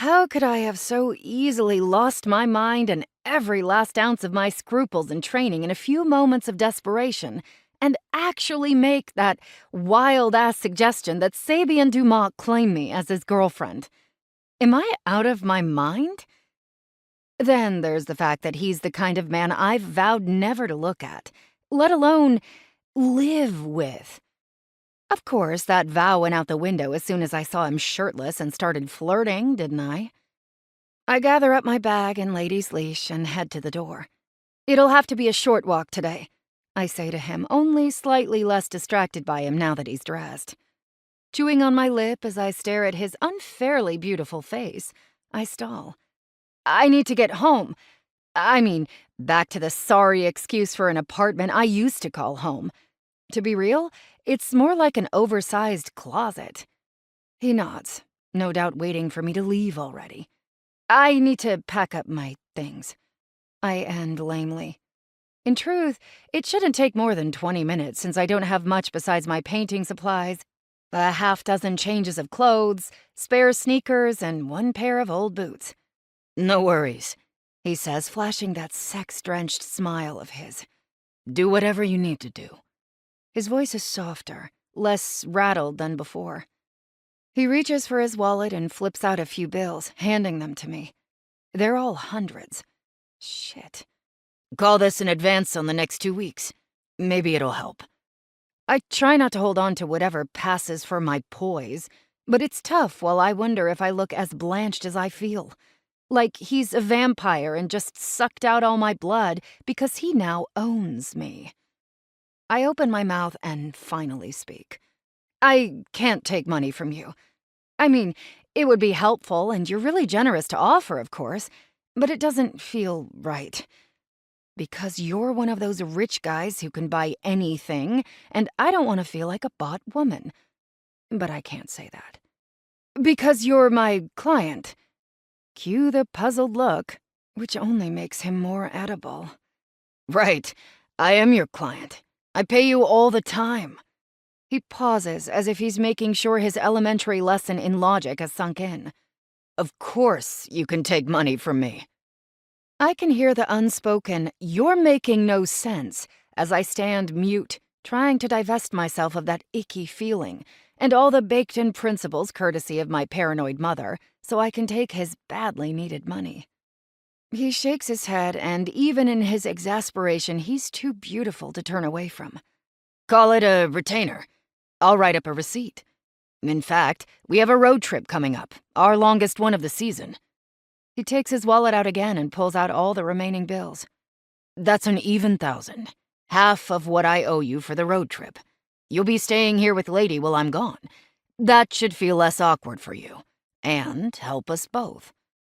How could I have so easily lost my mind and every last ounce of my scruples and training in a few moments of desperation and actually make that wild-ass suggestion that Sabien Dumas claim me as his girlfriend? Am I out of my mind? Then there's the fact that he's the kind of man I've vowed never to look at, let alone live with. Of course, that vow went out the window as soon as I saw him shirtless and started flirting, didn't I? I gather up my bag and lady's leash and head to the door. It'll have to be a short walk today, I say to him, only slightly less distracted by him now that he's dressed. Chewing on my lip as I stare at his unfairly beautiful face, I stall. I need to get home. I mean, back to the sorry excuse for an apartment I used to call home. To be real, it's more like an oversized closet. He nods, no doubt waiting for me to leave already. I need to pack up my things, I end lamely. In truth, it shouldn't take more than 20 minutes since I don't have much besides my painting supplies, a half-dozen changes of clothes, spare sneakers, and one pair of old boots. No worries, he says, flashing that sex-drenched smile of his. Do whatever you need to do. His voice is softer, less rattled than before. He reaches for his wallet and flips out a few bills, handing them to me. They're all hundreds. Shit. Call this an advance on the next 2 weeks. Maybe it'll help. I try not to hold on to whatever passes for my poise, but it's tough while I wonder if I look as blanched as I feel. Like he's a vampire and just sucked out all my blood because he now owns me. I open my mouth and finally speak. I can't take money from you. I mean, it would be helpful and you're really generous to offer, of course, but it doesn't feel right. Because you're one of those rich guys who can buy anything, and I don't want to feel like a bought woman. But I can't say that. Because you're my client. Cue the puzzled look, which only makes him more edible. Right, I am your client. I pay you all the time. He pauses as if he's making sure his elementary lesson in logic has sunk in. Of course you can take money from me. I can hear the unspoken, "You're making no sense," as I stand mute, trying to divest myself of that icky feeling, and all the baked-in principles courtesy of my paranoid mother, so I can take his badly needed money. He shakes his head, and even in his exasperation, he's too beautiful to turn away from. Call it a retainer. I'll write up a receipt. In fact, we have a road trip coming up, our longest one of the season. He takes his wallet out again and pulls out all the remaining bills. That's an even 1,000, half of what I owe you for the road trip. You'll be staying here with Lady while I'm gone. That should feel less awkward for you, and help us both.